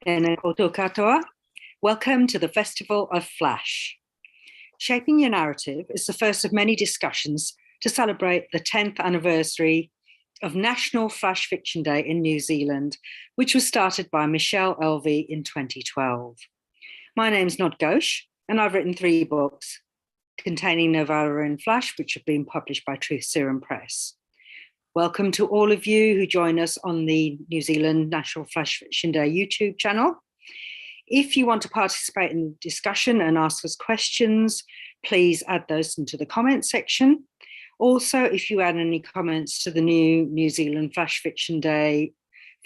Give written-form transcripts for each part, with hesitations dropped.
Tēnā koutou katoa. Welcome to the Festival of Flash. Shaping Your Narrative is the first of many discussions to celebrate the 10th anniversary of National Flash Fiction Day in New Zealand, which was started by Michelle Elvey in 2012. My name's Nod Ghosh, and I've written 3 books containing novella in Flash, which have been published by Truth Serum Press. Welcome to all of you who join us on the New Zealand National Flash Fiction Day YouTube channel. If you want to participate in the discussion and ask us questions, please add those into the comment section. Also, if you add any comments to the new New Zealand Flash Fiction Day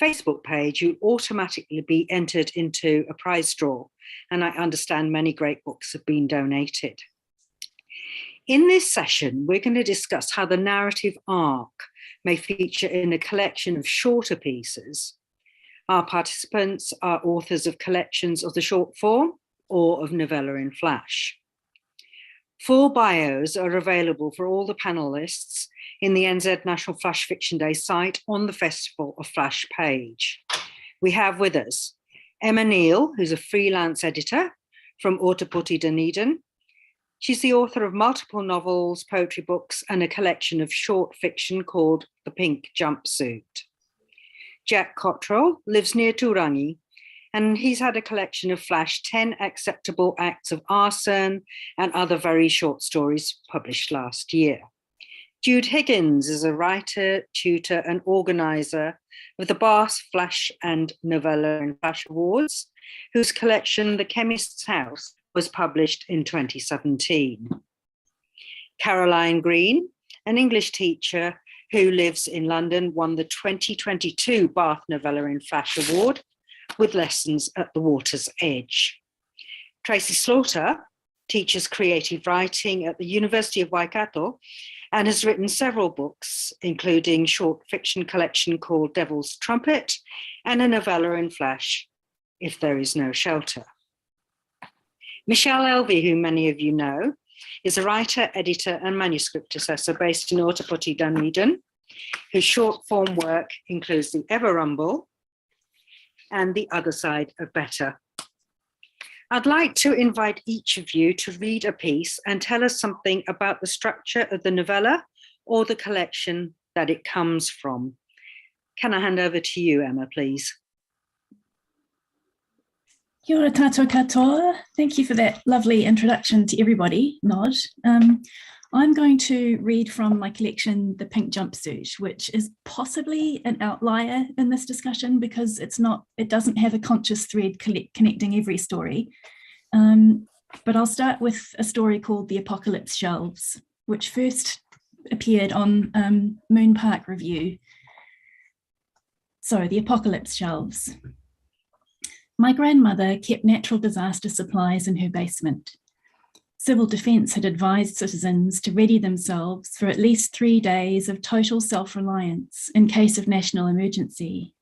Facebook page, you'll automatically be entered into a prize draw. And I understand many great books have been donated. In this session, we're going to discuss how the narrative arc may feature in a collection of shorter pieces. Our participants are authors of collections of the short form or of novella in Flash. Full bios are available for all the panelists in the NZ National Flash Fiction Day site on the Festival of Flash page. We have with us Emma Neal, who's a freelance editor from Ōtepoti, Dunedin. She's the author of multiple novels, poetry books, and a collection of short fiction called The Pink Jumpsuit. Jack Cottrell lives near Turangi, and he's had a collection of Flash 10 Acceptable Acts of Arson and other very short stories published last year. Jude Higgins is a writer, tutor, and organizer of the Bath Flash and Novella in Flash Awards, whose collection, The Chemist's House, was published in 2017. Caroline Green, an English teacher who lives in London, won the 2022 Bath Novella in Flash Award with lessons at the Water's Edge. Tracy Slaughter teaches creative writing at the University of Waikato and has written several books, including short fiction collection called Devil's Trumpet and a novella in Flash, If There Is No Shelter. Michelle Elvey, who many of you know, is a writer, editor, and manuscript assessor based in Ōtepoti, Dunedin, whose short form work includes The Ever Rumble and The Other Side of Better. I'd like to invite each of you to read a piece and tell us something about the structure of the novella or the collection that it comes from. Can I hand over to you, Emma, please? Kia ora tātou katoa. Thank you for that lovely introduction to everybody, Nod. I'm going to read from my collection, The Pink Jumpsuit, which is possibly an outlier in this discussion because it doesn't have a conscious thread connecting every story. But I'll start with a story called The Apocalypse Shelves, which first appeared on Moon Park Review. So, The Apocalypse Shelves. My grandmother kept natural disaster supplies in her basement. Civil Defence had advised citizens to ready themselves for at least 3 days of total self-reliance in case of national emergency.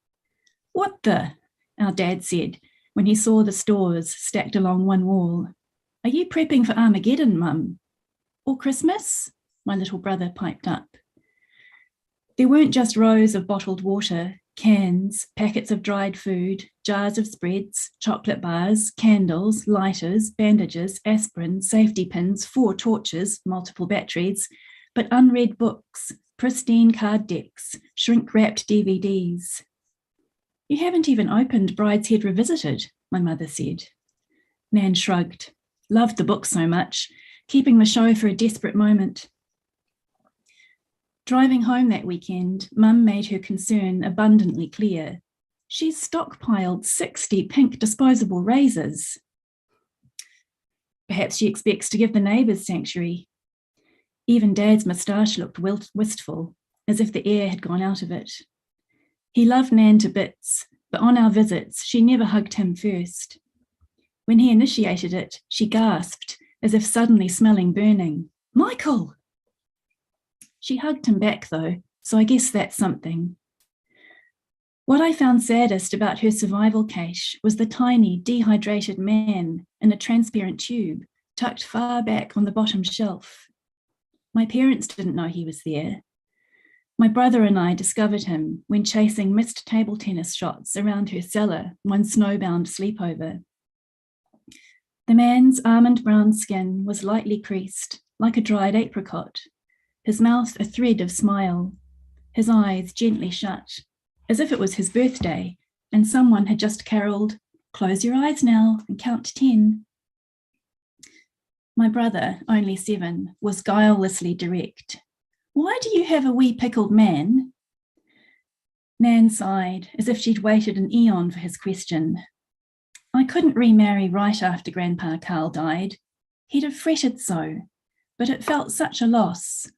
What the? Our dad said when he saw the stores stacked along one wall. Are you prepping for Armageddon, Mum? Or Christmas? My little brother piped up. There weren't just rows of bottled water, cans, packets of dried food, jars of spreads, chocolate bars, candles, lighters, bandages, aspirin, safety pins, 4 torches, multiple batteries, but unread books, pristine card decks, shrink-wrapped DVDs. You haven't even opened Brideshead Revisited, my mother said. Nan shrugged. Loved the book so much, keeping the show for a desperate moment. Driving home that weekend, Mum made her concern abundantly clear. She's stockpiled 60 pink disposable razors. Perhaps she expects to give the neighbours sanctuary. Even Dad's moustache looked wistful, as if the air had gone out of it. He loved Nan to bits, but on our visits, she never hugged him first. When he initiated it, she gasped, as if suddenly smelling burning. Michael! She hugged him back, though, so I guess that's something. What I found saddest about her survival cache was the tiny, dehydrated man in a transparent tube, tucked far back on the bottom shelf. My parents didn't know he was there. My brother and I discovered him when chasing missed table tennis shots around her cellar one snowbound sleepover. The man's almond brown skin was lightly creased, like a dried apricot, his mouth a thread of smile, his eyes gently shut, as if it was his birthday and someone had just caroled, "Close your eyes now and count to 10. My brother, only 7, was guilelessly direct. "Why do you have a wee pickled man?" Nan sighed, as if she'd waited an eon for his question. "I couldn't remarry right after Grandpa Carl died. He'd have fretted so, but it felt such a loss."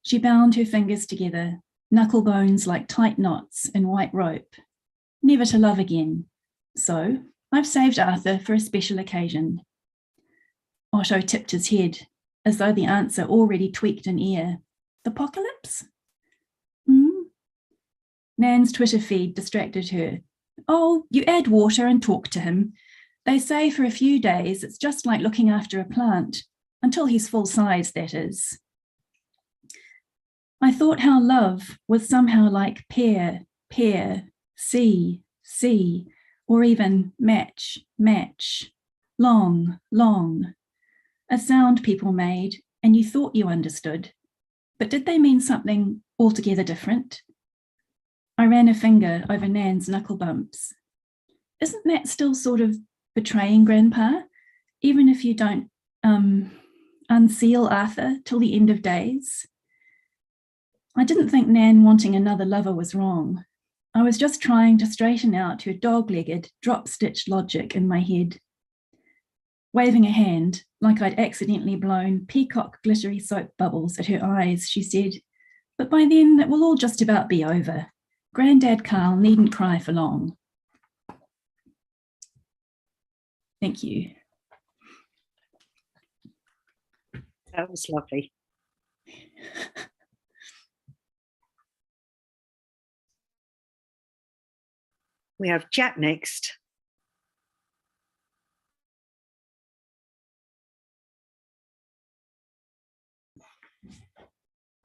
She bound her fingers together, knuckle bones like tight knots in white rope. "Never to love again. So I've saved Arthur for a special occasion." Otto tipped his head, as though the answer already tweaked an ear. "The apocalypse?" Nan's Twitter feed distracted her. "Oh, you add water and talk to him. They say for a few days it's just like looking after a plant, until he's full size, that is." I thought how love was somehow like pair, see, or even match, long, a sound people made and you thought you understood. But did they mean something altogether different? I ran a finger over Nan's knuckle bumps. Isn't that still sort of betraying Grandpa, even if you don't unseal Arthur till the end of days? I didn't think Nan wanting another lover was wrong. I was just trying to straighten out her dog-legged, drop-stitch logic in my head. Waving a hand, like I'd accidentally blown peacock glittery soap bubbles at her eyes, she said, "But by then it will all just about be over. Grandad Carl needn't cry for long." Thank you. That was lovely. We have Jack next.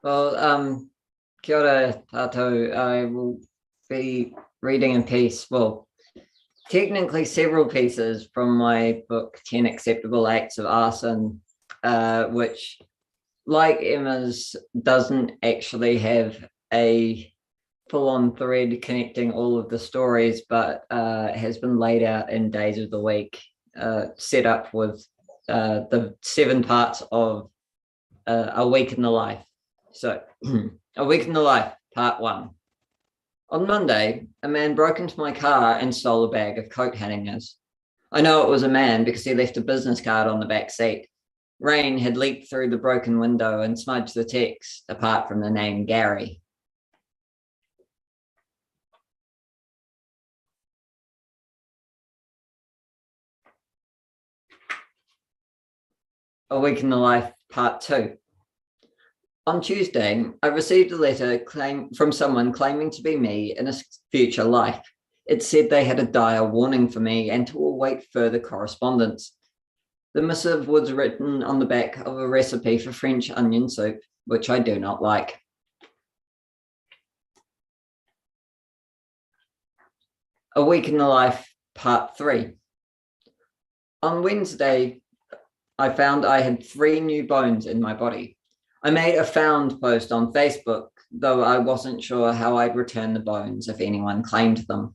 Well, kia ora tātou. I will be reading a piece, well, technically several pieces from my book, 10 Acceptable Acts of Arson, which, like Emma's, doesn't actually have a full-on thread connecting all of the stories, but has been laid out in days of the week, set up with the 7 parts of A Week in the Life. So, A Week in the Life, Part 1. On Monday, a man broke into my car and stole a bag of coat hangers. I know it was a man because he left a business card on the back seat. Rain had leaked through the broken window and smudged the text, apart from the name Gary. A Week in the Life, Part 2. On Tuesday, I received a letter from someone claiming to be me in a future life. It said they had a dire warning for me and to await further correspondence. The missive was written on the back of a recipe for French onion soup, which I do not like. A Week in the Life, Part 3. On Wednesday, I found I had 3 new bones in my body. I made a found post on Facebook, though I wasn't sure how I'd return the bones if anyone claimed them.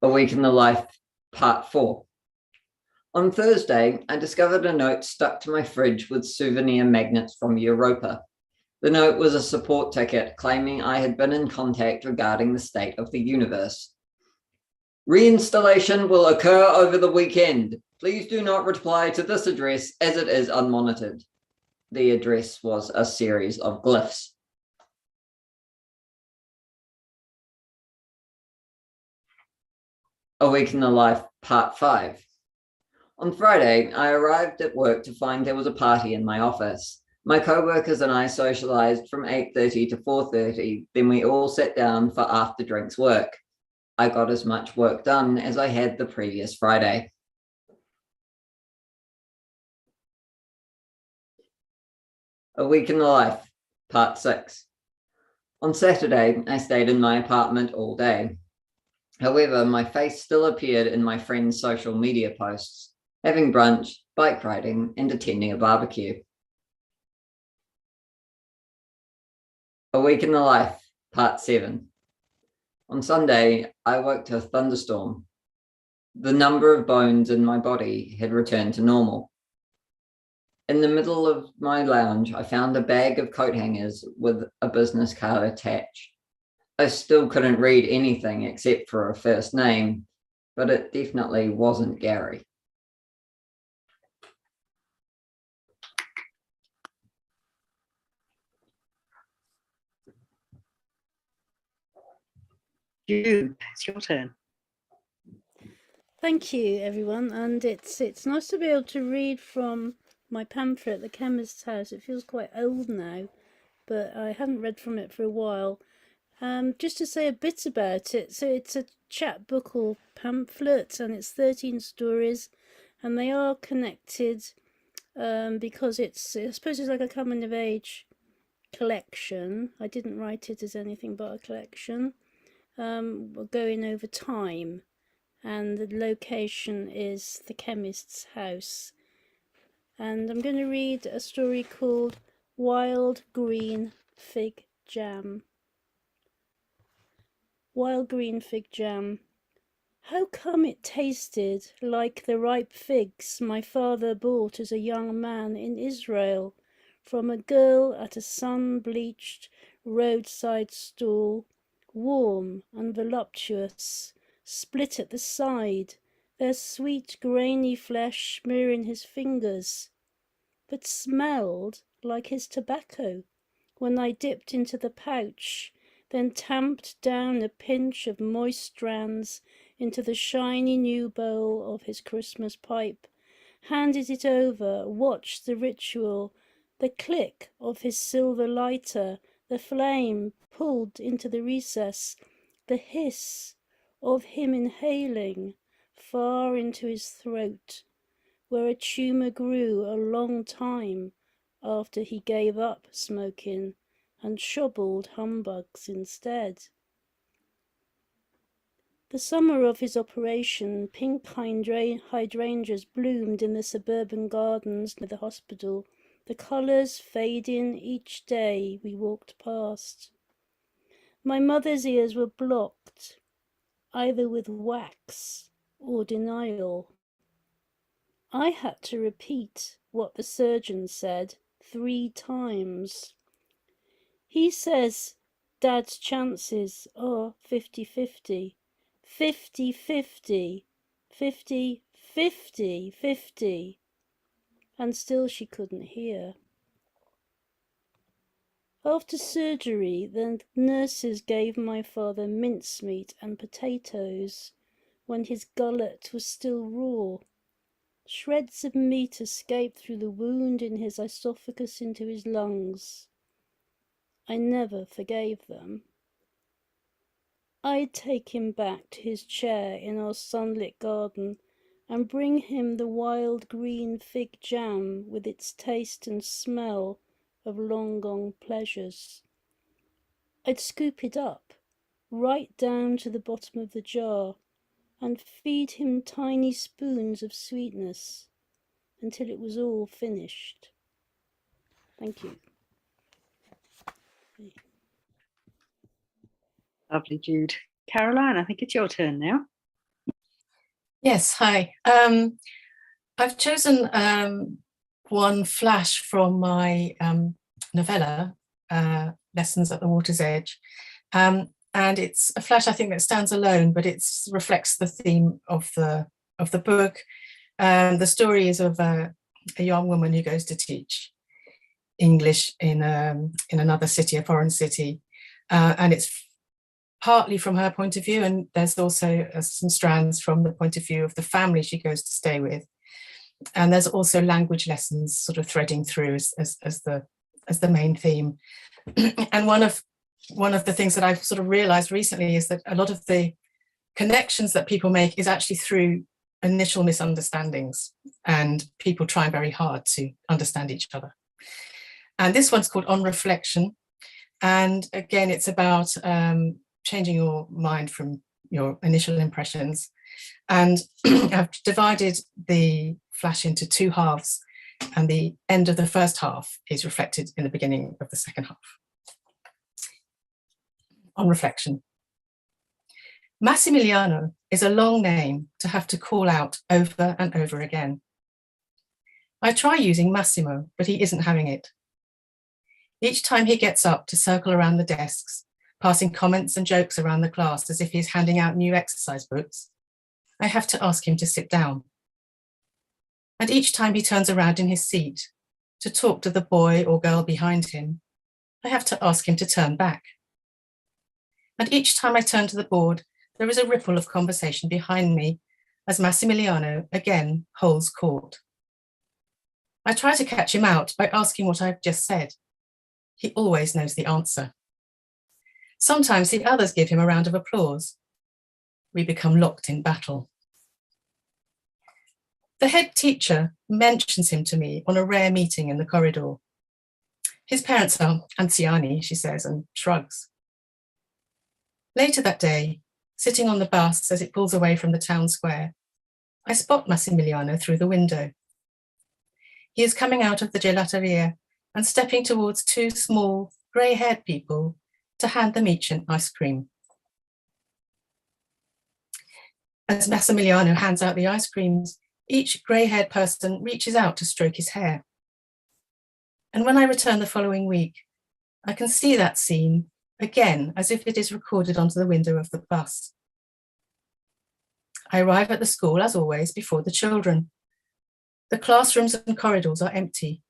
A Week in the Life, Part 4. On Thursday, I discovered a note stuck to my fridge with souvenir magnets from Europa. The note was a support ticket claiming I had been in contact regarding the state of the universe. Reinstallation will occur over the weekend. Please do not reply to this address as it is unmonitored. The address was a series of glyphs. A Week in the Life, Part 5. On Friday, I arrived at work to find there was a party in my office. My co-workers and I socialized from 8:30 to 4:30, then we all sat down for after drinks work. I got as much work done as I had the previous Friday. A Week in the Life, Part 6. On Saturday, I stayed in my apartment all day. However, my face still appeared in my friends' social media posts, having brunch, bike riding, and attending a barbecue. A Week in the Life, Part 7. On Sunday, I woke to a thunderstorm. The number of bones in my body had returned to normal. In the middle of my lounge, I found a bag of coat hangers with a business card attached. I still couldn't read anything except for a first name, but it definitely wasn't Gary. Jude, it's your turn. Thank you, everyone, and it's nice to be able to read from my pamphlet, The Chemist's House. It feels quite old now, but I haven't read from it for a while. Just to say a bit about it, so it's a chapbook or pamphlet, and it's 13 stories, and they are connected because I suppose it's like a coming of age collection. I didn't write it as anything but a collection. We're going over time, and the location is the chemist's house. And I'm going to read a story called Wild Green Fig Jam. Wild green fig jam. How come it tasted like the ripe figs my father bought as a young man in Israel from a girl at a sun-bleached roadside stall, warm and voluptuous, split at the side, their sweet grainy flesh smearing his fingers, but smelled like his tobacco when I dipped into the pouch, then tamped down a pinch of moist strands into the shiny new bowl of his Christmas pipe, handed it over, watched the ritual, the click of his silver lighter, the flame pulled into the recess, the hiss of him inhaling far into his throat, where a tumour grew a long time after he gave up smoking and shobbled humbugs instead. The summer of his operation, pink hydrangeas bloomed in the suburban gardens near the hospital, the colours fading each day we walked past. My mother's ears were blocked, either with wax or denial. I had to repeat what the surgeon said 3 times. He says Dad's chances are 50-50, 50-50, 50-50, 50, and still she couldn't hear. After surgery, the nurses gave my father mincemeat and potatoes when his gullet was still raw. Shreds of meat escaped through the wound in his esophagus into his lungs. I never forgave them. I'd take him back to his chair in our sunlit garden and bring him the wild green fig jam with its taste and smell of long-gone pleasures. I'd scoop it up, right down to the bottom of the jar, and feed him tiny spoons of sweetness until it was all finished. Thank you. Lovely, Jude. Caroline, I think it's your turn now. Yes, hi. I've chosen one flash from my novella, Lessons at the Water's Edge. And it's a flash, I think, that stands alone, but it reflects the theme of the book. The story is of a young woman who goes to teach English in another city, a foreign city, and it's partly from her point of view, and there's also some strands from the point of view of the family she goes to stay with, and there's also language lessons sort of threading through as the main theme. And one of the things that I've sort of realized recently is that a lot of the connections that people make is actually through initial misunderstandings and people trying very hard to understand each other. And this one's called On Reflection. And again, it's about changing your mind from your initial impressions. And I've divided the flash into two halves, and the end of the first half is reflected in the beginning of the second half. On reflection. Massimiliano is a long name to have to call out over and over again. I try using Massimo, but he isn't having it. Each time he gets up to circle around the desks, passing comments and jokes around the class as if he's handing out new exercise books, I have to ask him to sit down. And each time he turns around in his seat to talk to the boy or girl behind him, I have to ask him to turn back. And each time I turn to the board, there is a ripple of conversation behind me as Massimiliano again holds court. I try to catch him out by asking what I've just said. He always knows the answer. Sometimes the others give him a round of applause. We become locked in battle. The head teacher mentions him to me on a rare meeting in the corridor. His parents are anziani, she says, and shrugs. Later that day, sitting on the bus as it pulls away from the town square, I spot Massimiliano through the window. He is coming out of the gelateria and stepping towards two small, grey-haired people to hand them each an ice cream. As Massimiliano hands out the ice creams, each grey-haired person reaches out to stroke his hair. And when I return the following week, I can see that scene again as if it is recorded onto the window of the bus. I arrive at the school, as always, before the children. The classrooms and corridors are empty,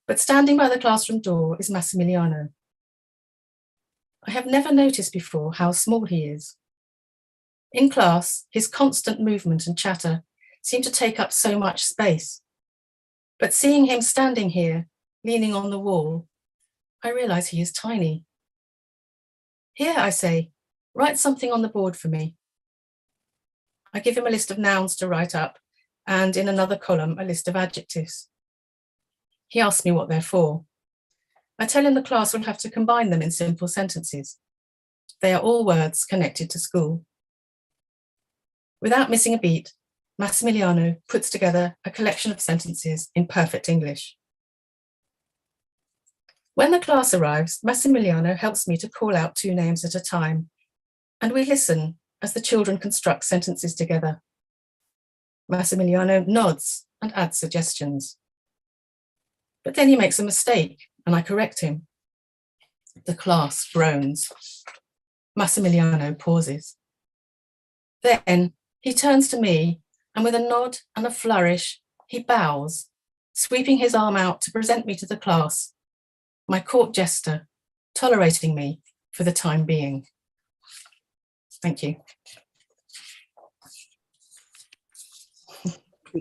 but standing by the classroom door is Massimiliano. I have never noticed before how small he is. In class, his constant movement and chatter seem to take up so much space. But seeing him standing here, leaning on the wall, I realize he is tiny. Here, I say, write something on the board for me. I give him a list of nouns to write up, and in another column, a list of adjectives. He asks me what they're for. I tell him the class will have to combine them in simple sentences. They are all words connected to school. Without missing a beat, Massimiliano puts together a collection of sentences in perfect English. When the class arrives, Massimiliano helps me to call out two names at a time, and we listen as the children construct sentences together. Massimiliano nods and adds suggestions. But then he makes a mistake, and I correct him. The class groans. Massimiliano pauses. Then he turns to me, and with a nod and a flourish, he bows, sweeping his arm out to present me to the class, my court jester, tolerating me for the time being. Thank you.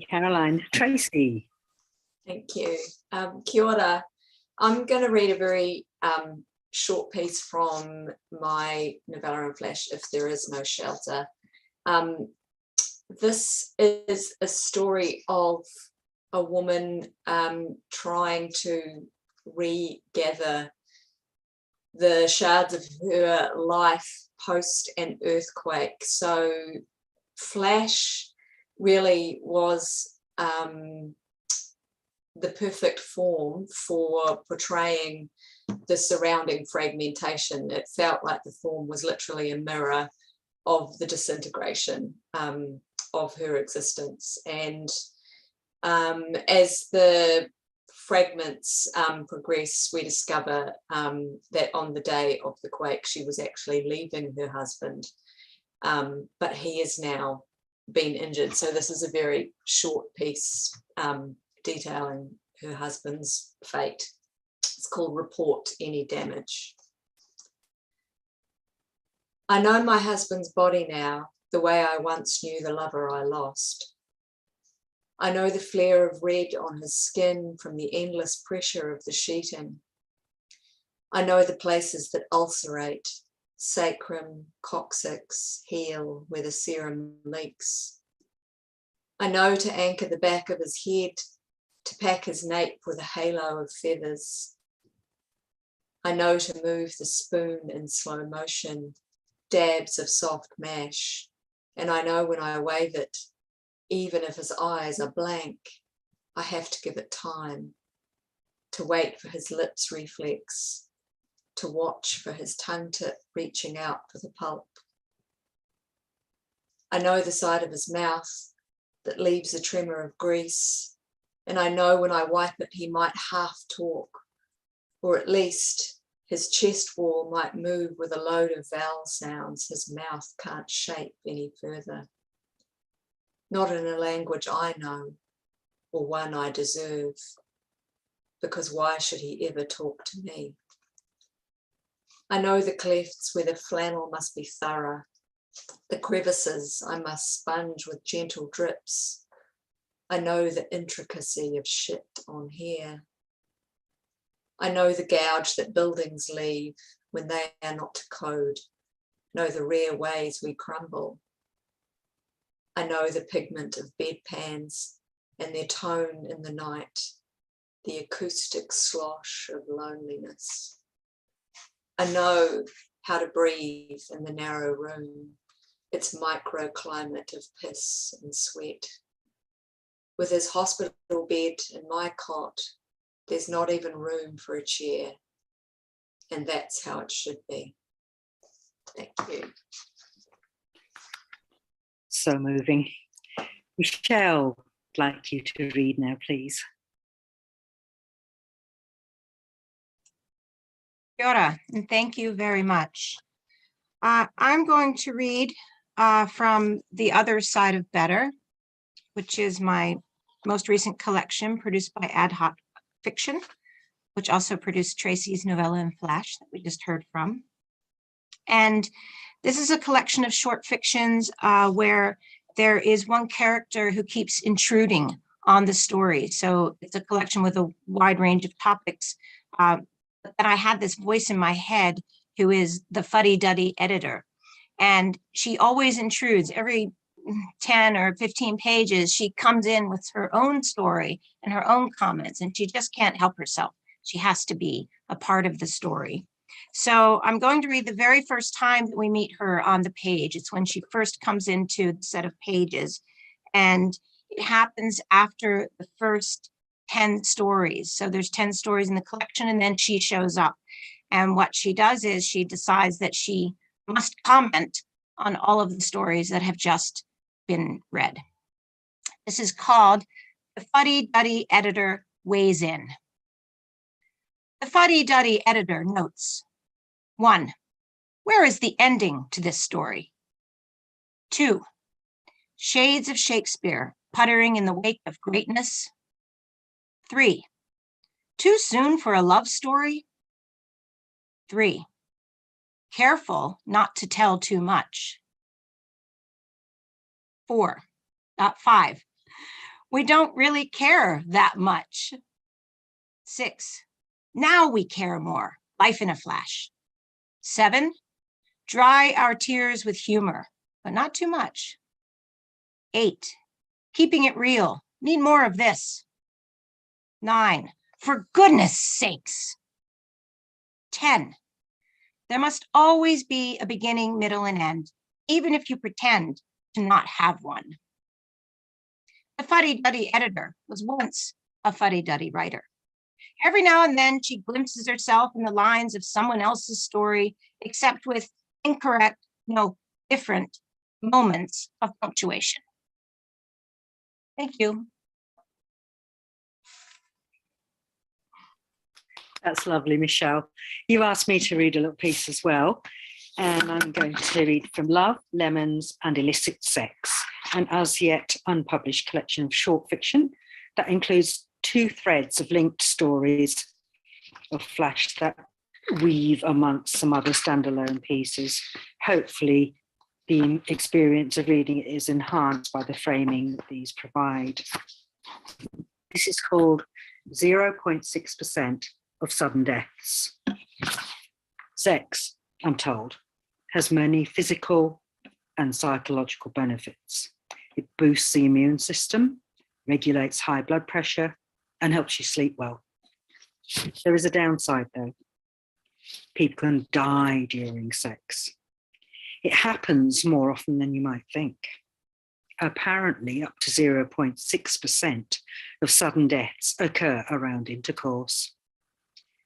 Caroline. Tracy. Thank you. Kia ora. I'm going to read a very short piece from my novella in Flash, If There Is No Shelter. This is a story of a woman trying to regather the shards of her life post an earthquake. So Flash really was the perfect form for portraying the surrounding fragmentation. It felt like the form was literally a mirror of the disintegration of her existence. And as the fragments progress, we discover that on the day of the quake, she was actually leaving her husband, but he has now been injured. So this is a very short piece detailing her husband's fate. It's called Report Any Damage. I know my husband's body now, the way I once knew the lover I lost. I know the flare of red on his skin from the endless pressure of the sheeting. I know the places that ulcerate, sacrum, coccyx, heel, where the serum leaks. I know to anchor the back of his head, to pack his nape with a halo of feathers. I know to move the spoon in slow motion, dabs of soft mash, and I know when I wave it, even if his eyes are blank, I have to give it time, to wait for his lips reflex, to watch for his tongue tip reaching out for the pulp. I know the side of his mouth that leaves a tremor of grease, and I know when I wipe it he might half talk, or at least his chest wall might move with a load of vowel sounds his mouth can't shape any further. Not in a language I know, or one I deserve, because why should he ever talk to me? I know the clefts where the flannel must be thorough, the crevices I must sponge with gentle drips. I know the intricacy of shit on hair. I know the gouge that buildings leave when they are not to code, know the rare ways we crumble. I know the pigment of bedpans and their tone in the night, the acoustic slosh of loneliness. I know how to breathe in the narrow room, its microclimate of piss and sweat. With his hospital bed and my cot, there's not even room for a chair, and that's how it should be. Thank you. So moving. Michelle, I'd like you to read now, please. Kia ora, and thank you very much. I'm going to read from The Other Side of Better, which is my most recent collection produced by Ad Hoc Fiction, which also produced Tracy's novella and Flash that we just heard from. And this is a collection of short fictions where there is one character who keeps intruding on the story. So it's a collection with a wide range of topics. But then I had this voice in my head who is the fuddy-duddy editor. And she always intrudes. Every 10 or 15 pages, she comes in with her own story and her own comments, and she just can't help herself. She has to be a part of the story. So I'm going to read the very first time that we meet her on the page. It's when she first comes into the set of pages. And it happens after the first 10 stories. So there's 10 stories in the collection, and then she shows up. And what she does is she decides that she must comment on all of the stories that have just been read. This is called The Fuddy-Duddy Editor Weighs In. The fuddy-duddy editor notes: 1. Where is the ending to this story? 2. Shades of Shakespeare puttering in the wake of greatness. 3. Too soon for a love story? 3. Careful not to tell too much. 5. We don't really care that much. 6. Now we care more. Life in a flash. 7. Dry our tears with humor, but not too much. 8. Keeping it real. Need more of this. 9. For goodness sakes. 10. There must always be a beginning, middle, and end, even if you pretend to not have one. The fuddy-duddy editor was once a fuddy-duddy writer. Every now and then she glimpses herself in the lines of someone else's story, except with incorrect, different moments of punctuation. Thank you. That's lovely, Michelle. You asked me to read a little piece as well, and I'm going to read from Love, Lemons and Illicit Sex, an as yet unpublished collection of short fiction that includes 2 threads of linked stories of Flash that weave amongst some other standalone pieces. Hopefully, the experience of reading it is enhanced by the framing that these provide. This is called 0.6% of sudden deaths. Sex, I'm told, has many physical and psychological benefits. It boosts the immune system, regulates high blood pressure, and helps you sleep well. There is a downside though. People can die during sex. It happens more often than you might think. Apparently, up to 0.6% of sudden deaths occur around intercourse.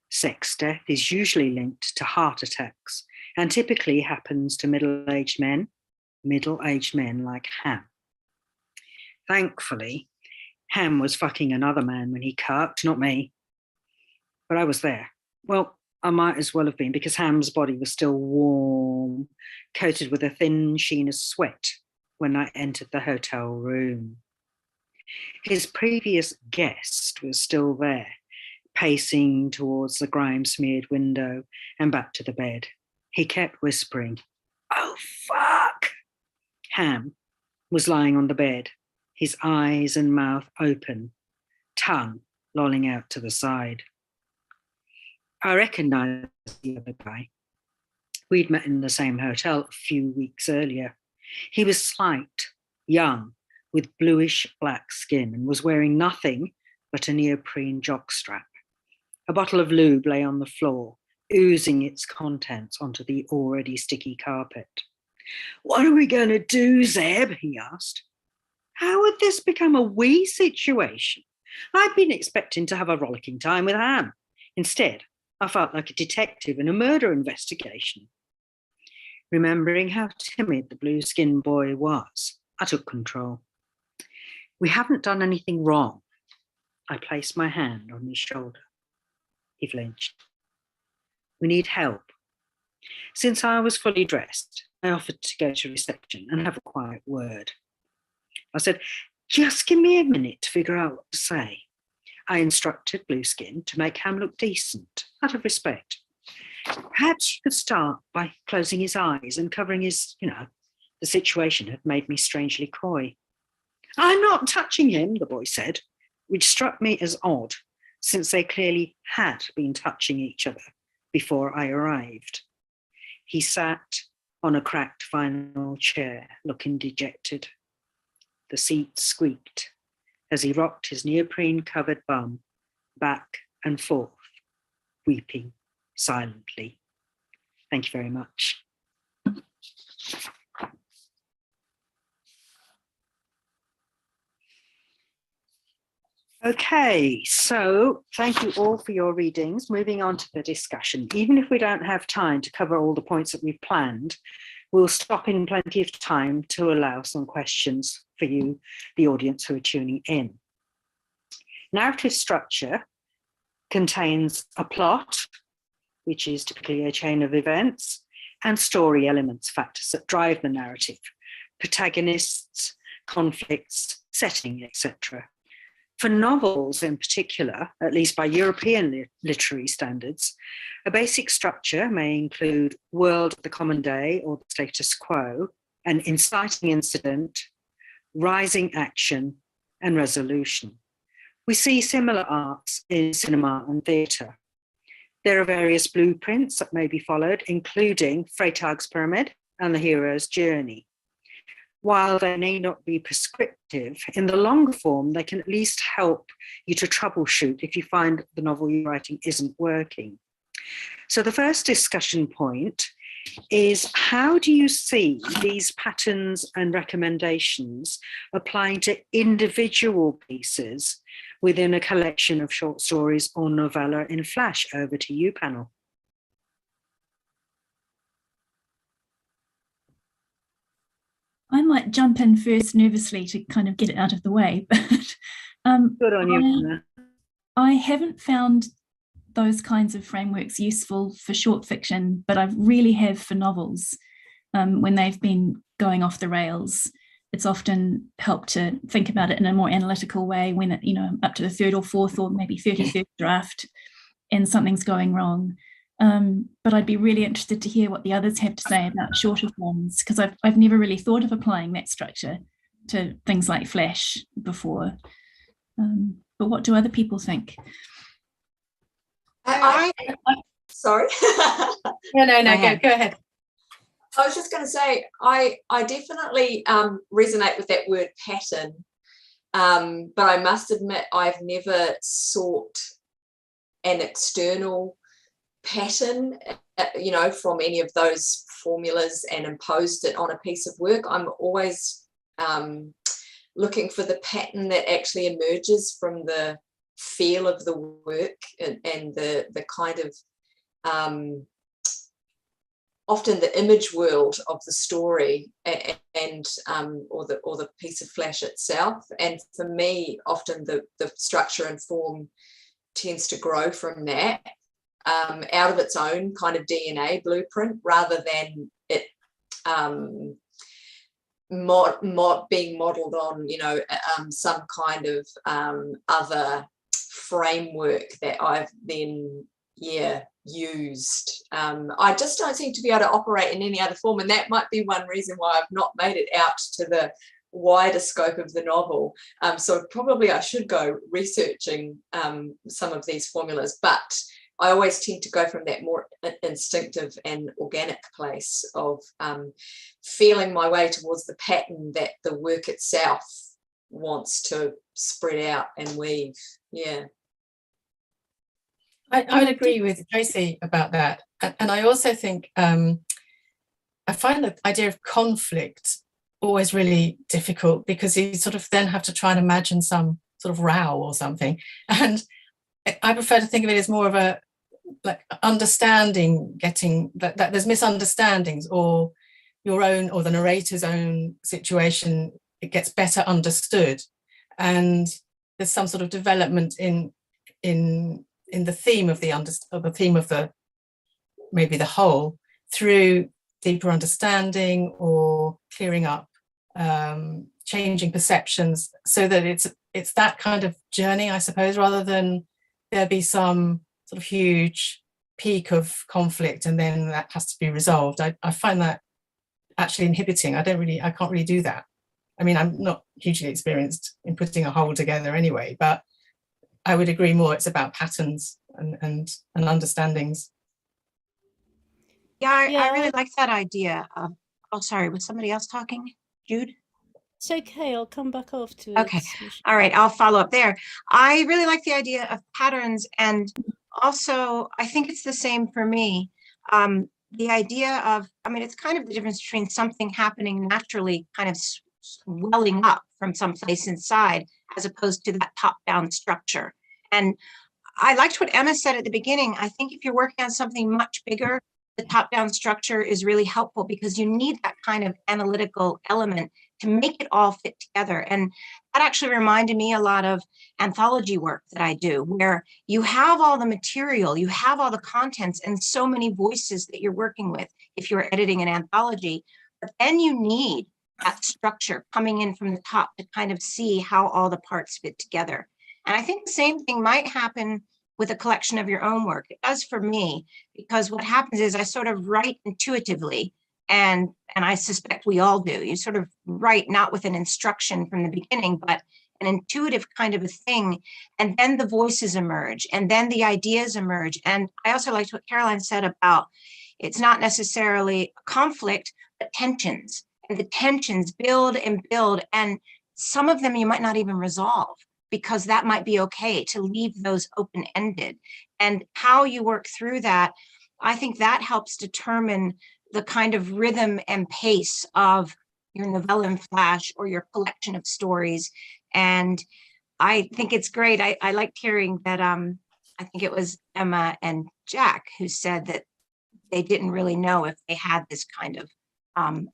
Sex death is usually linked to heart attacks and typically happens to middle-aged men like Ham. Thankfully, Ham was fucking another man when he cucked, not me. But I was there. Well, I might as well have been, because Ham's body was still warm, coated with a thin sheen of sweat when I entered the hotel room. His previous guest was still there, pacing towards the grime-smeared window and back to the bed. He kept whispering, "Oh, fuck!" Ham was lying on the bed, his eyes and mouth open, tongue lolling out to the side. I recognised the other guy. We'd met in the same hotel a few weeks earlier. He was slight, young, with bluish black skin, and was wearing nothing but a neoprene jockstrap. A bottle of lube lay on the floor, oozing its contents onto the already sticky carpet. "What are we going to do, Zeb?" he asked. How had this become a we situation? I'd been expecting to have a rollicking time with Ham. Instead, I felt like a detective in a murder investigation. Remembering how timid the blue-skinned boy was, I took control. "We haven't done anything wrong." I placed my hand on his shoulder. He flinched. "We need help." Since I was fully dressed, I offered to go to reception and have a quiet word. I said, "Just give me a minute to figure out what to say." I instructed Blueskin to make Ham look decent, out of respect. "Perhaps you could start by closing his eyes and covering his, the situation had made me strangely coy." "I'm not touching him," the boy said, which struck me as odd, since they clearly had been touching each other before I arrived. He sat on a cracked vinyl chair, looking dejected. The seat squeaked as he rocked his neoprene-covered bum back and forth, weeping silently. Thank you very much. Okay, so thank you all for your readings. Moving on to the discussion. Even if we don't have time to cover all the points that we've planned, we'll stop in plenty of time to allow some questions for you, the audience who are tuning in. Narrative structure contains a plot, which is typically a chain of events, and story elements, factors that drive the narrative, protagonists, conflicts, setting, etc. For novels in particular, at least by European literary standards, a basic structure may include world of the common day or the status quo, an inciting incident, rising action, and resolution. We see similar arcs in cinema and theatre. There are various blueprints that may be followed, including Freytag's Pyramid and the hero's journey. While they may not be prescriptive, in the longer form, they can at least help you to troubleshoot if you find the novel you're writing isn't working. So the first discussion point is, how do you see these patterns and recommendations applying to individual pieces within a collection of short stories or novella in Flash? Over to you, panel. I might jump in first nervously to kind of get it out of the way, but Good on you. I haven't found those kinds of frameworks useful for short fiction, but I really have for novels. When they've been going off the rails, it's often helped to think about it in a more analytical way when it, up to the third or fourth or maybe 33rd draft and something's going wrong. But I'd be really interested to hear what the others have to say about shorter forms, because I've never really thought of applying that structure to things like Flash before. But what do other people think? Sorry. No, go ahead. I was just going to say, I definitely resonate with that word pattern. But I must admit, I've never sought an external pattern, from any of those formulas and imposed it on a piece of work. I'm always looking for the pattern that actually emerges from the feel of the work and the kind of often the image world of the story and or the piece of flash itself. And for me, often the structure and form tends to grow from that, out of its own kind of DNA blueprint, rather than it being modeled on, some kind of other framework that I've then used. I just don't seem to be able to operate in any other form, and that might be one reason why I've not made it out to the wider scope of the novel. So probably I should go researching some of these formulas, but I always tend to go from that more instinctive and organic place of feeling my way towards the pattern that the work itself wants to spread out and weave. Yeah. I would agree with Tracy about that. And I also think I find the idea of conflict always really difficult, because you sort of then have to try and imagine some sort of row or something. And I prefer to think of it as more of a like understanding, getting that there's misunderstandings, or your own or the narrator's own situation, it gets better understood, and there's some sort of development in the theme of the maybe the whole, through deeper understanding or clearing up, changing perceptions, so that it's that kind of journey, I suppose, rather than there be some sort of huge peak of conflict and then that has to be resolved. I find that actually inhibiting. I can't really do that. I mean, I'm not hugely experienced in putting a whole together anyway, but I would agree more it's about patterns and understandings. Yeah, I really like that idea of, oh, sorry, was somebody else talking? Jude? It's okay, I'll come back after. Okay, all right, I'll follow up there. I really like the idea of patterns, and also I think it's the same for me. The idea of, it's kind of the difference between something happening naturally, kind of welling up from someplace inside, as opposed to that top-down structure. And I liked what Emma said at the beginning. I think if you're working on something much bigger, the top-down structure is really helpful, because you need that kind of analytical element to make it all fit together. And that actually reminded me a lot of anthology work that I do, where you have all the material, you have all the contents and so many voices that you're working with if you're editing an anthology, but then you need that structure coming in from the top to kind of see how all the parts fit together. And I think the same thing might happen with a collection of your own work. It does for me, because what happens is I sort of write intuitively, and I suspect we all do. You sort of write not with an instruction from the beginning, but an intuitive kind of a thing. And then the voices emerge, and then the ideas emerge. And I also liked what Caroline said about it's not necessarily a conflict, but tensions. And the tensions build and build. And some of them you might not even resolve, because that might be okay to leave those open-ended. And how you work through that, I think that helps determine the kind of rhythm and pace of your novella and flash or your collection of stories. And I think it's great. I liked hearing that, I think it was Emma and Jack who said that they didn't really know if they had this kind of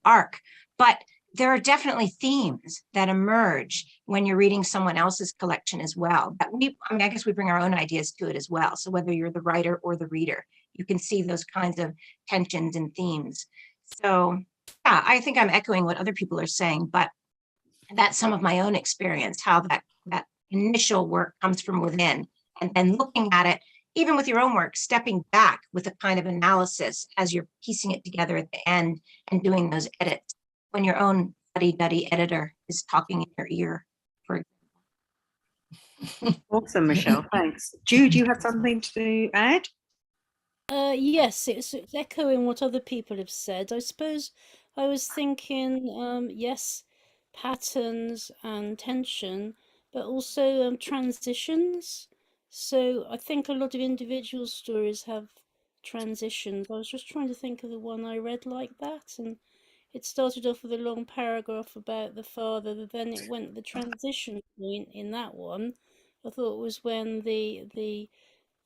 arc, but there are definitely themes that emerge when you're reading someone else's collection as well. But I guess we bring our own ideas to it as well. So whether you're the writer or the reader, you can see those kinds of tensions and themes. So yeah, I think I'm echoing what other people are saying, but that's some of my own experience, how that initial work comes from within, and then looking at it, even with your own work, stepping back with a kind of analysis as you're piecing it together at the end and doing those edits when your own fuddy-duddy editor is talking in your ear, for example. Awesome, Michelle, thanks. Jude, you had something to add? Yes, it's echoing what other people have said. I suppose I was thinking, yes, patterns and tension, but also transitions. So I think a lot of individual stories have transitions. I was just trying to think of the one I read like that, and it started off with a long paragraph about the father, then it went the transition point in that one. I thought was when the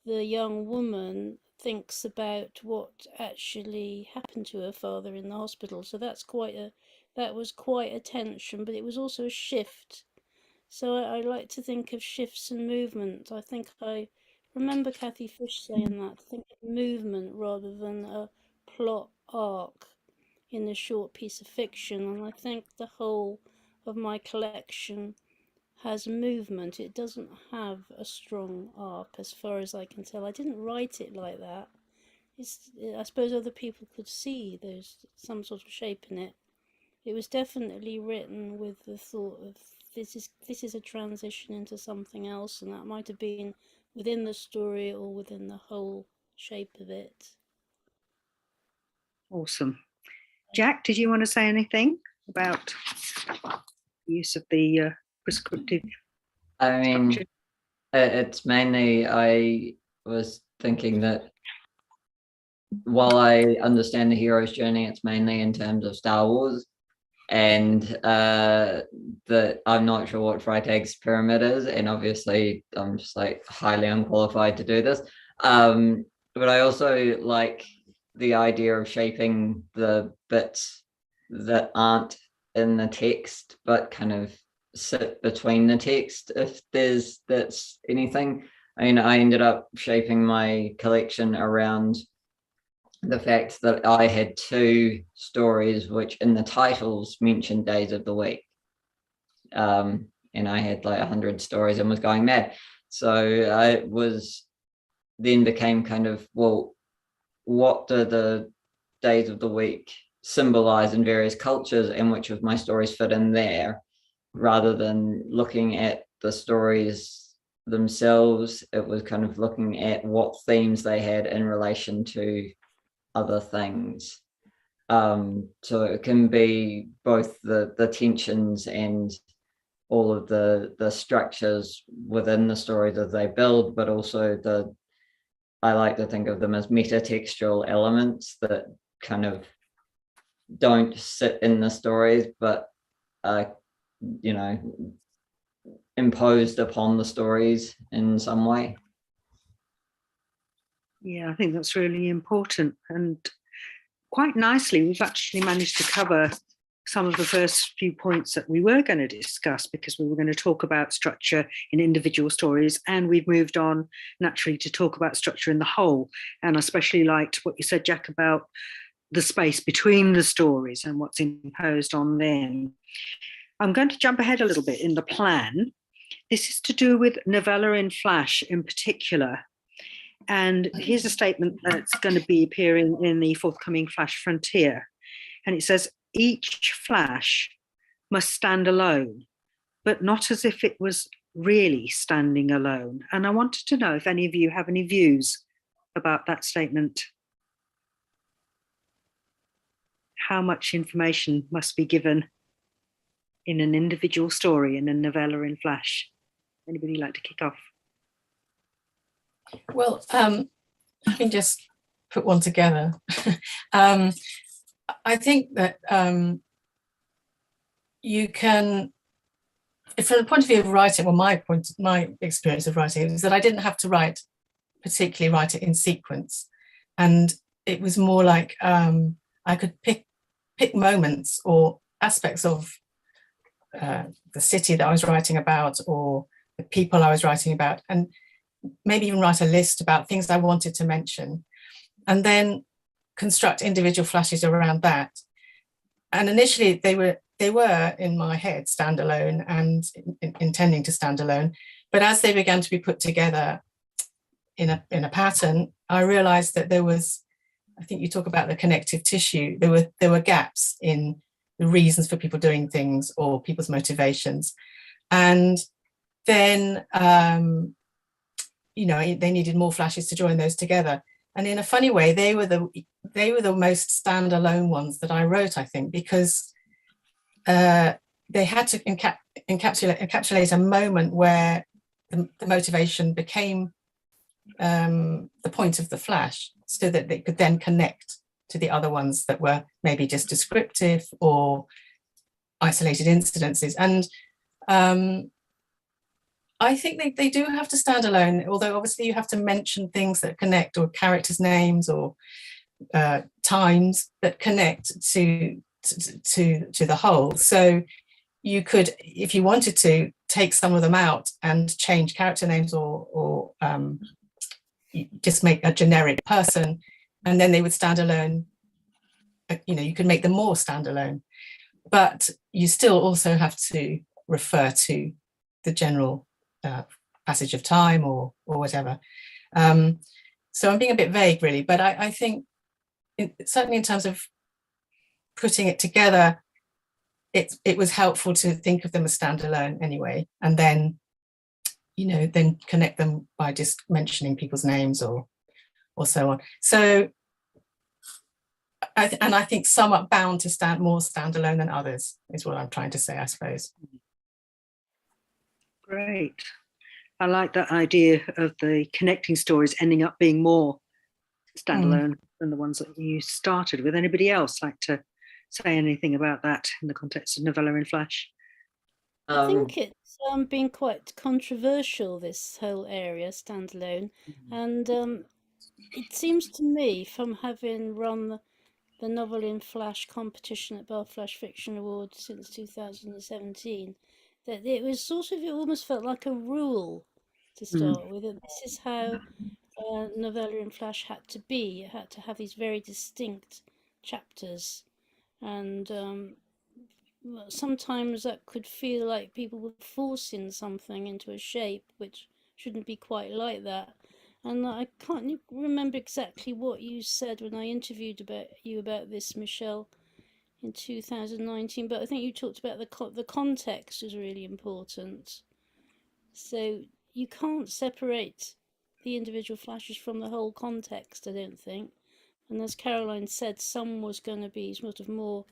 young woman thinks about what actually happened to her father in the hospital. So that was quite a tension, but it was also a shift. So I like to think of shifts and movement. I think I remember Kathy Fish saying that, think of movement rather than a plot arc in a short piece of fiction. And I think the whole of my collection has movement. It doesn't have a strong arc as far as I can tell. I didn't write it like that. I suppose other people could see there's some sort of shape in it. It was definitely written with the thought of this is a transition into something else, and that might have been within the story or within the whole shape of it. Awesome. Jack, did you want to say anything about the use of the prescriptive I mean, structure? it's mainly, I was thinking that while I understand the hero's journey, it's mainly in terms of Star Wars, and that I'm not sure what Freytag's pyramid is, and obviously I'm just like highly unqualified to do this. But I also like the idea of shaping the bits that aren't in the text, but kind of sit between the text, if that's anything. I mean, I ended up shaping my collection around the fact that I had two stories which in the titles mentioned days of the week. And I had like 100 stories and was going mad. So I then became kind of, well, what do the days of the week symbolize in various cultures, and which of my stories fit in there, rather than looking at the stories themselves. It was kind of looking at what themes they had in relation to other things. So it can be both the tensions and all of the structures within the story that they build, but also I like to think of them as metatextual elements that kind of don't sit in the stories, but are, imposed upon the stories in some way. Yeah, I think that's really important. And quite nicely, we've actually managed to cover some of the first few points that we were going to discuss, because we were going to talk about structure in individual stories, and we've moved on naturally to talk about structure in the whole. And I especially liked what you said, Jack, about the space between the stories and what's imposed on them. I'm going to jump ahead a little bit in the plan. This is to do with novella in Flash in particular. And here's a statement that's going to be appearing in the forthcoming Flash Frontier. And it says, each Flash must stand alone, but not as if it was really standing alone. And I wanted to know if any of you have any views about that statement. How much information must be given in an individual story in a novella in Flash? Anybody like to kick off? Well, I can just put one together. I think that you can, from the point of view of writing, well, my experience of writing is that I didn't have to particularly write it in sequence, and it was more like I could pick moments or aspects of the city that I was writing about, or the people I was writing about, and maybe even write a list about things I wanted to mention, and then construct individual flashes around that. And initially they were in my head standalone and intending to stand alone, but as they began to be put together in a pattern, I realized that there was, I think you talk about the connective tissue, there were gaps in the reasons for people doing things or people's motivations. And then they needed more flashes to join those together. And in a funny way, they were the most standalone ones that I wrote, I think, because they had to encapsulate a moment where the motivation became the point of the flash, so that they could then connect to the other ones that were maybe just descriptive or isolated incidences. And I think they do have to stand alone, although obviously you have to mention things that connect, or characters' names, or times that connect to the whole. So you could, if you wanted to, take some of them out and change character names, or just make a generic person, and then they would stand alone. You know, you could make them more standalone, but you still also have to refer to the general passage of time, or whatever. So I'm being a bit vague, really, but I think certainly in terms of putting it together, it was helpful to think of them as standalone anyway, and then, you know, then connect them by just mentioning people's names or so on. So I think some are bound to stand more standalone than others, is what I'm trying to say, I suppose. Great. I like that idea of the connecting stories ending up being more standalone than the ones that you started with. Anybody else like to say anything about that in the context of novella in Flash? I think it's been quite controversial, this whole area, standalone. And it seems to me, from having run the Novel in Flash competition at Bath Flash Fiction Awards since 2017, that it was sort of, it almost felt like a rule to start with. And this is how novella in Flash had to be. It had to have these very distinct chapters. And sometimes that could feel like people were forcing something into a shape which shouldn't be quite like that. And I can't remember exactly what you said when I interviewed you about this, Michelle, in 2019, but I think you talked about the context is really important. So you can't separate the individual flashes from the whole context, I don't think. And as Caroline said, some was going to be sort of more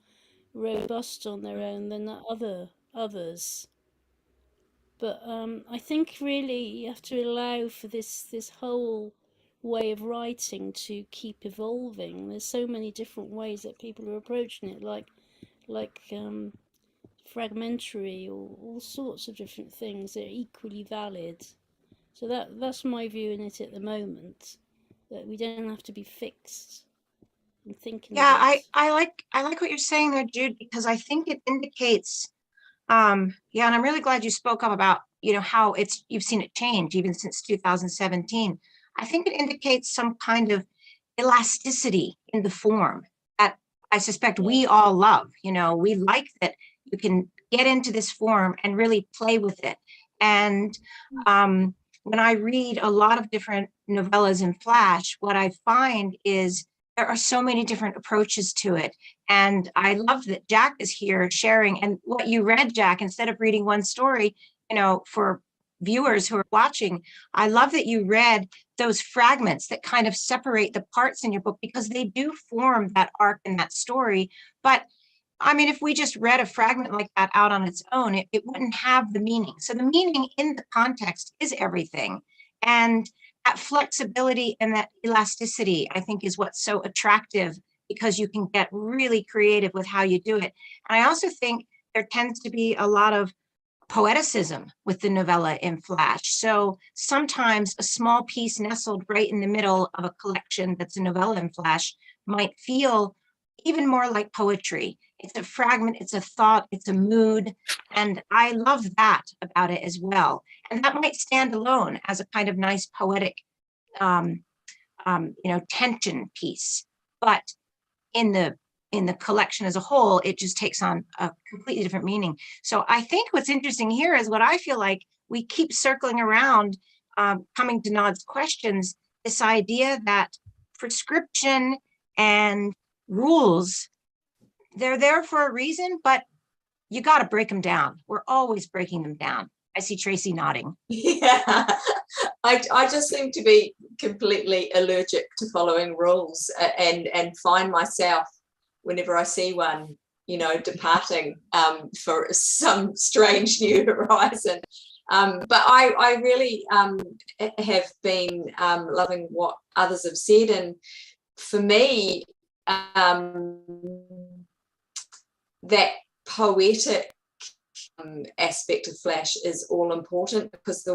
robust on their own than others. But I think really you have to allow for this whole way of writing to keep evolving. There's so many different ways that people are approaching it, like fragmentary, or all sorts of different things that are equally valid. So that's my view in it at the moment, that we don't have to be fixed in thinking. Yeah, I like what you're saying there, Jude, because I think it indicates, and I'm really glad you spoke up about, you know, how you've seen it change even since 2017. I think it indicates some kind of elasticity in the form that I suspect we all love. You know, we like that you can get into this form and really play with it. And when I read a lot of different novellas in Flash, what I find is there are so many different approaches to it. And I love that Jack is here sharing. And what you read, Jack, instead of reading one story, you know, for viewers who are watching, I love that you read those fragments that kind of separate the parts in your book, because they do form that arc in that story. But I mean, if we just read a fragment like that out on its own, it wouldn't have the meaning. So the meaning in the context is everything. And that flexibility and that elasticity, I think, is what's so attractive, because you can get really creative with how you do it. And I also think there tends to be a lot of poeticism with the novella in Flash. So sometimes a small piece nestled right in the middle of a collection that's a novella in Flash might feel even more like poetry. It's a fragment, it's a thought, it's a mood. And I love that about it as well. And that might stand alone as a kind of nice poetic, tension piece. But in the collection as a whole, it just takes on a completely different meaning. So I think what's interesting here is what I feel like we keep circling around, coming to Nod's questions, this idea that prescription and rules, they're there for a reason, but you got to break them down. We're always breaking them down. I see Tracy nodding. Yeah, I just seem to be completely allergic to following rules, and find myself, whenever I see one, departing for some strange new horizon. But I really have been loving what others have said, and for me, that poetic aspect of Flash is all important, because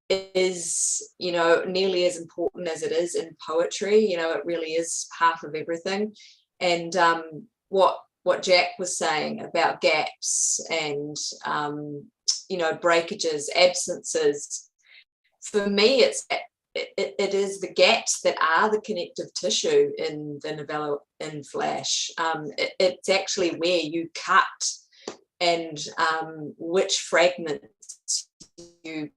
it is, nearly as important as it is in poetry. It really is half of everything. And what Jack was saying about gaps and breakages, absences, for me it is the gaps that are the connective tissue in the novella in Flash. It's actually where you cut, and which fragments you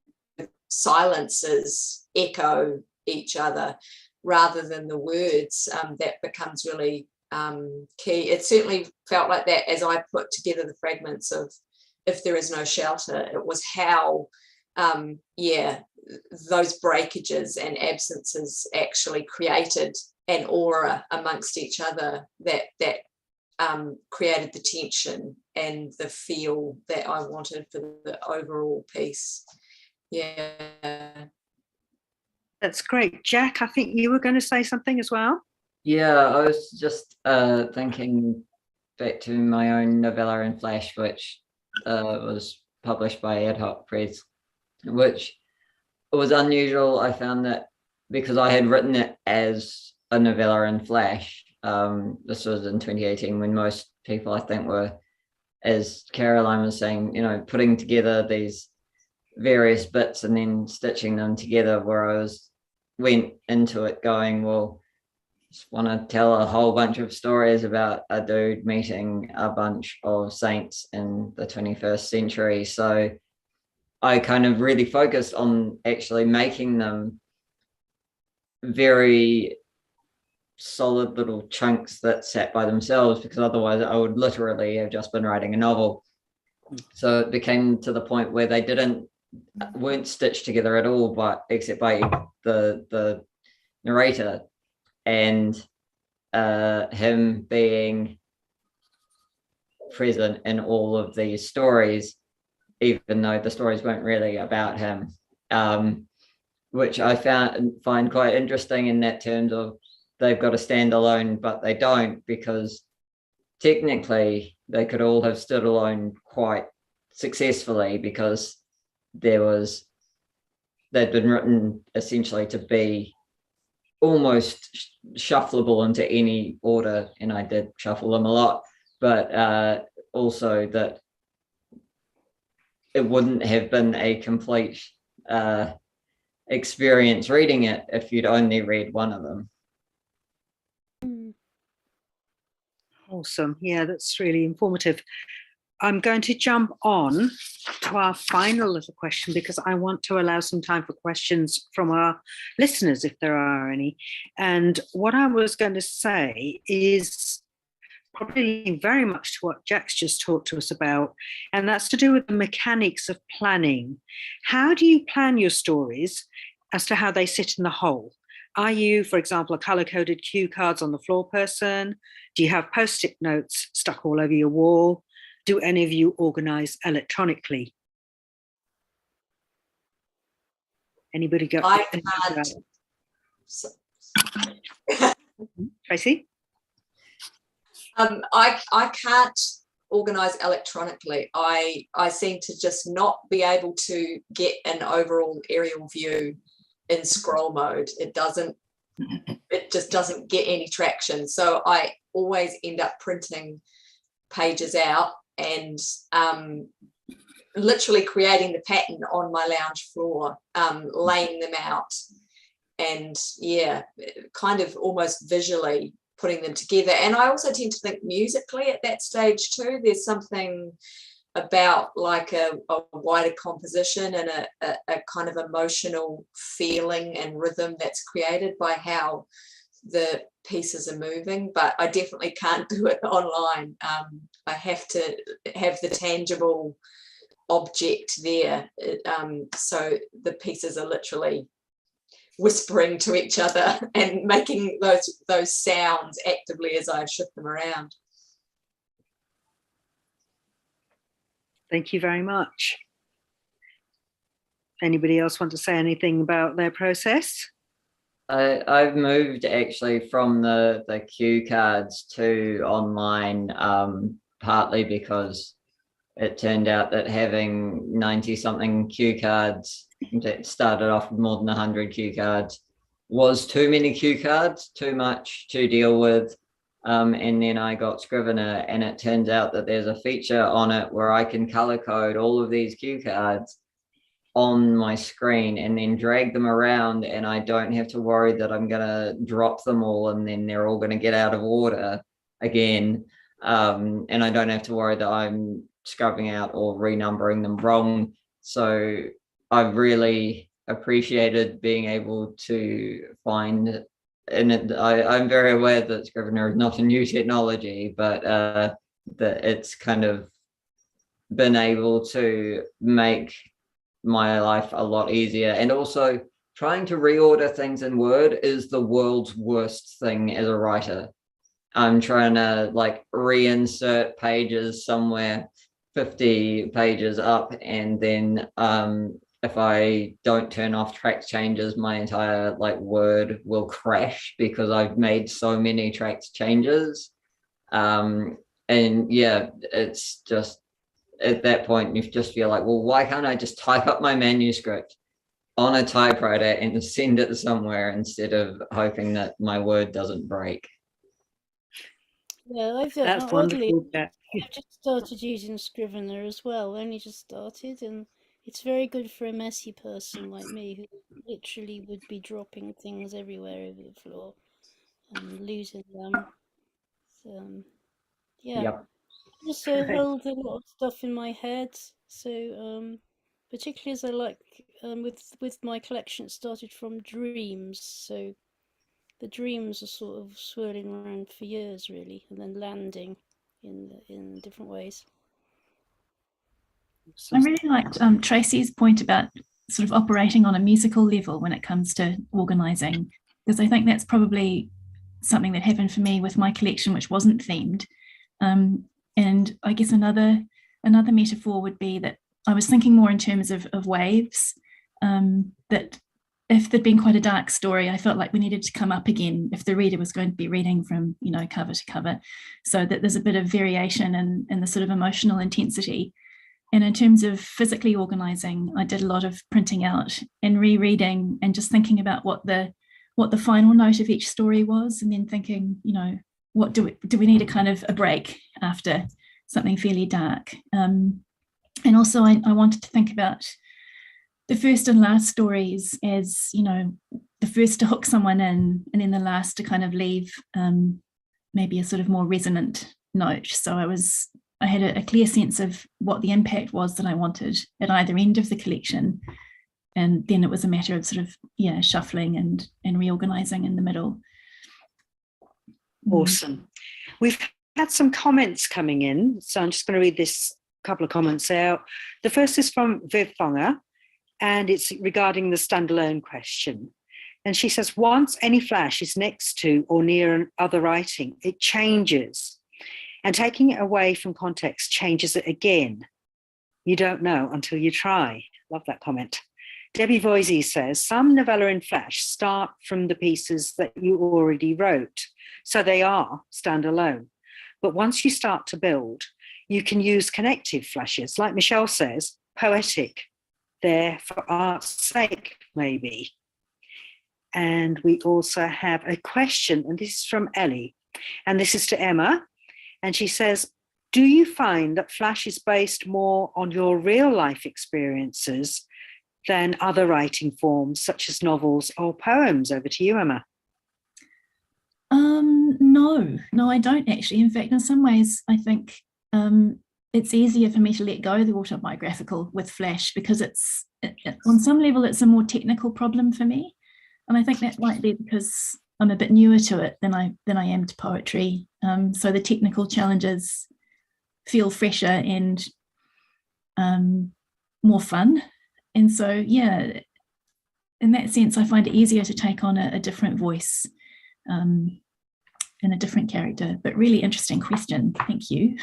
silences echo each other rather than the words. That becomes really key. It certainly felt like that as I put together the fragments of If There Is No Shelter. It was how those breakages and absences actually created an aura amongst each other that created the tension and the feel that I wanted for the overall piece. Yeah. That's great. Jack, I think you were going to say something as well. Yeah, I was just thinking back to my own novella in Flash, which was published by Ad Hoc Press, which was unusual. I found that because I had written it as a novella in Flash. This was in 2018, when most people, I think, were, as Caroline was saying, putting together these various bits and then stitching them together, where I went into it going, well, just want to tell a whole bunch of stories about a dude meeting a bunch of saints in the 21st century. So I kind of really focused on actually making them very solid little chunks that sat by themselves, because otherwise I would literally have just been writing a novel. So it became to the point where they weren't stitched together at all, but except by the narrator and him being present in all of these stories, even though the stories weren't really about him, which I find quite interesting in that terms of they've got to stand alone, but they don't, because technically they could all have stood alone quite successfully, because they'd been written essentially to be almost shuffleable into any order, and I did shuffle them a lot, but also that it wouldn't have been a complete experience reading it if you'd only read one of them. Awesome. Yeah, that's really informative. I'm going to jump on to our final little question, because I want to allow some time for questions from our listeners, if there are any. And what I was going to say is probably very much to what Jack's just talked to us about, and that's to do with the mechanics of planning. How do you plan your stories as to how they sit in the whole? Are you, for example, a color-coded cue cards on the floor person? Do you have post-it notes stuck all over your wall? Do any of you organize electronically? Anybody got? I can't. Tracy? I can't organize electronically. I seem to just not be able to get an overall aerial view in scroll mode. It just doesn't get any traction. So I always end up printing pages out and literally creating the pattern on my lounge floor, laying them out, and kind of almost visually putting them together. And I also tend to think musically at that stage too. There's something about like a wider composition and a kind of emotional feeling and rhythm that's created by how the pieces are moving, but I definitely can't do it online. I have to have the tangible object there, so the pieces are literally whispering to each other and making those sounds actively as I shift them around. Thank you very much. Anybody else want to say anything about their process? I've moved actually from the cue cards to online, partly because it turned out that having 90 something cue cards that started off with more than 100 cue cards was too many cue cards, too much to deal with. And then I got Scrivener, and it turns out that there's a feature on it where I can color code all of these cue cards on my screen and then drag them around, and I don't have to worry that I'm going to drop them all and then they're all going to get out of order again. And I don't have to worry that I'm scrubbing out or renumbering them wrong. So I've really appreciated being able to find, and I'm very aware that Scrivener is not a new technology, but that it's kind of been able to make my life a lot easier. And also trying to reorder things in Word is the world's worst thing as a writer. I'm trying to like reinsert pages somewhere 50 pages up, and then if I don't turn off track changes, my entire like Word will crash because I've made so many tracks changes. And yeah, it's just at that point you just feel like, well, why can't I just type up my manuscript on a typewriter and send it somewhere instead of hoping that my Word doesn't break? Yeah, That's oddly, wonderful. Yeah. I've just started using Scrivener as well. Only just started, and it's very good for a messy person like me who literally would be dropping things everywhere over the floor and losing them. So, yeah. Yep. Also Right. hold a lot of stuff in my head. So, particularly as I like with my collection, it started from dreams. So the dreams are sort of swirling around for years, really, and then landing in different ways. I really liked Tracy's point about sort of operating on a musical level when it comes to organising, because I think that's probably something that happened for me with my collection, which wasn't themed. And I guess another metaphor would be that I was thinking more in terms of waves, that if there'd been quite a dark story, I felt like we needed to come up again if the reader was going to be reading from, you know, cover to cover, so that there's a bit of variation in the sort of emotional intensity. And in terms of physically organising, I did a lot of printing out and rereading and just thinking about what the final note of each story was, and then thinking, you know, what do we need a kind of a break after something fairly dark. And also I wanted to think about the first and last stories as, you know, the first to hook someone in, and then the last to kind of leave maybe a sort of more resonant note. So I had a clear sense of what the impact was that I wanted at either end of the collection. And then it was a matter of sort of, yeah, shuffling and reorganizing in the middle. Awesome. We've had some comments coming in, so I'm just going to read this couple of comments out. The first is from Viv Fonger, and it's regarding the standalone question. And she says, once any flash is next to or near other writing, it changes. And taking it away from context changes it again. You don't know until you try. Love that comment. Debbie Voisey says, some novella in flash start from the pieces that you already wrote, so they are standalone. But once you start to build, you can use connective flashes, like Michelle says, poetic, there for art's sake, maybe. And we also have a question, and this is from Ellie, and this is to Emma. And she says, do you find that flash is based more on your real life experiences than other writing forms, such as novels or poems? Over to you, Emma. No, I don't actually. In fact, in some ways, I think it's easier for me to let go of the autobiographical with flash, because it's on some level, it's a more technical problem for me. And I think that might be because I'm a bit newer to it than I am to poetry. So the technical challenges feel fresher and more fun. And so, yeah, in that sense, I find it easier to take on a different voice and a different character. But really interesting question. Thank you.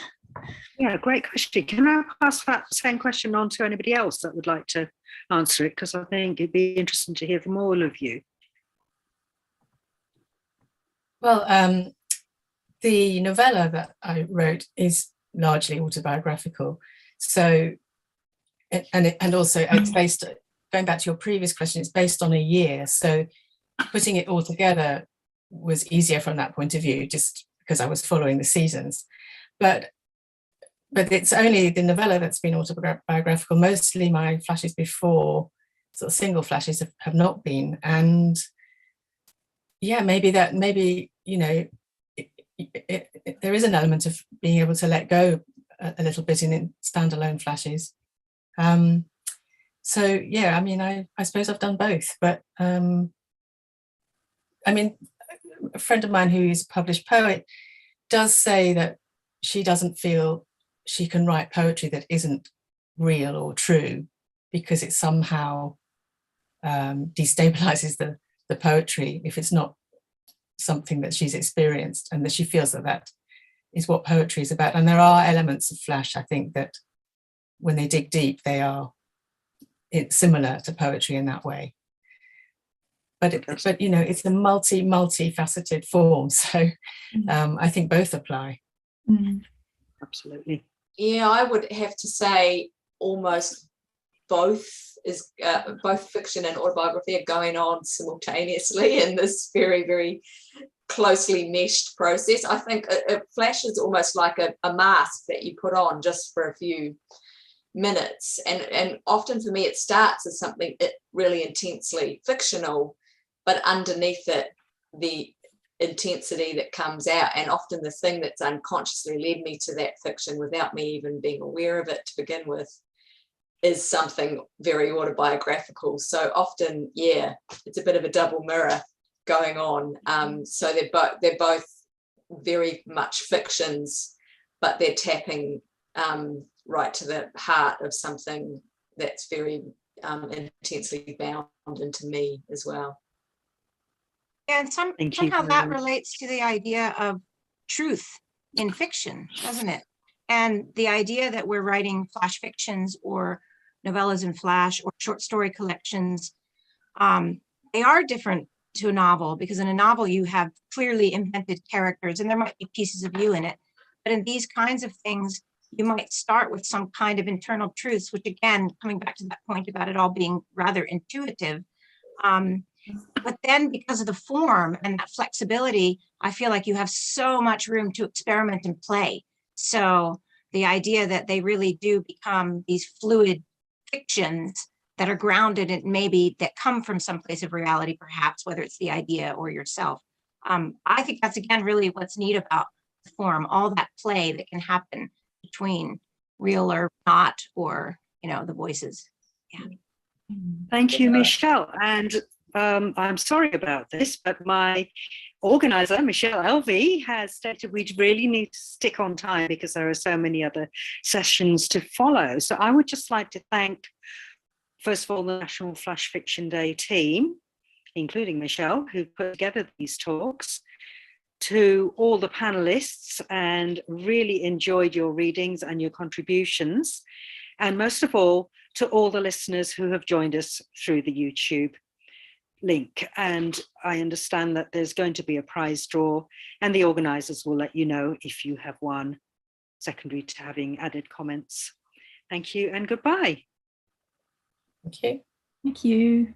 Yeah, great question. Can I pass that same question on to anybody else that would like to answer it? Because I think it'd be interesting to hear from all of you. Well, the novella that I wrote is largely autobiographical. So, and also it's based, going back to your previous question, it's based on a year. So putting it all together was easier from that point of view, just because I was following the seasons. But it's only the novella that's been autobiographical. Mostly my flashes before, sort of single flashes, have not been. And yeah, maybe, you know, there is an element of being able to let go a little bit in standalone flashes. So yeah, I mean, I suppose I've done both, but I mean, a friend of mine who is a published poet does say that she doesn't feel she can write poetry that isn't real or true, because it somehow destabilizes the poetry if it's not something that she's experienced, and that she feels that is what poetry is about. And there are elements of flash, I think, that when they dig deep, it's similar to poetry in that way. But you know, it's a multi-faceted form, so I think both apply. Absolutely. Yeah, I would have to say almost both both fiction and autobiography are going on simultaneously in this very, very closely meshed process. I think a flash is almost like a mask that you put on just for a few minutes, and often for me it starts as something really intensely fictional, but underneath it, the intensity that comes out, and often the thing that's unconsciously led me to that fiction without me even being aware of it to begin with, is something very autobiographical. So often, yeah, it's a bit of a double mirror going on. So they're both very much fictions, but they're tapping right to the heart of something that's very intensely bound into me as well. Yeah, and somehow that relates to the idea of truth in fiction, doesn't it? And the idea that we're writing flash fictions or novellas in flash or short story collections, they are different to a novel, because in a novel you have clearly invented characters and there might be pieces of you in it. But in these kinds of things, you might start with some kind of internal truths, which again, coming back to that point about it all being rather intuitive. But then because of the form and that flexibility, I feel like you have so much room to experiment and play. So the idea that they really do become these fluid fictions that are grounded in maybe that come from some place of reality, perhaps, whether it's the idea or yourself. I think that's, again, really what's neat about the form, all that play that can happen between real or not, or, you know, the voices. Yeah. Thank you, Michelle. And I'm sorry about this, but my organizer, Michelle Elvey, has stated we really need to stick on time because there are so many other sessions to follow. So I would just like to thank, first of all, the National Flash Fiction Day team, including Michelle, who put together these talks, to all the panelists, and really enjoyed your readings and your contributions. And most of all, to all the listeners who have joined us through the YouTube link. And I understand that there's going to be a prize draw, and the organisers will let you know if you have won, secondary to having added comments. Thank you and goodbye. Thank you. Thank you.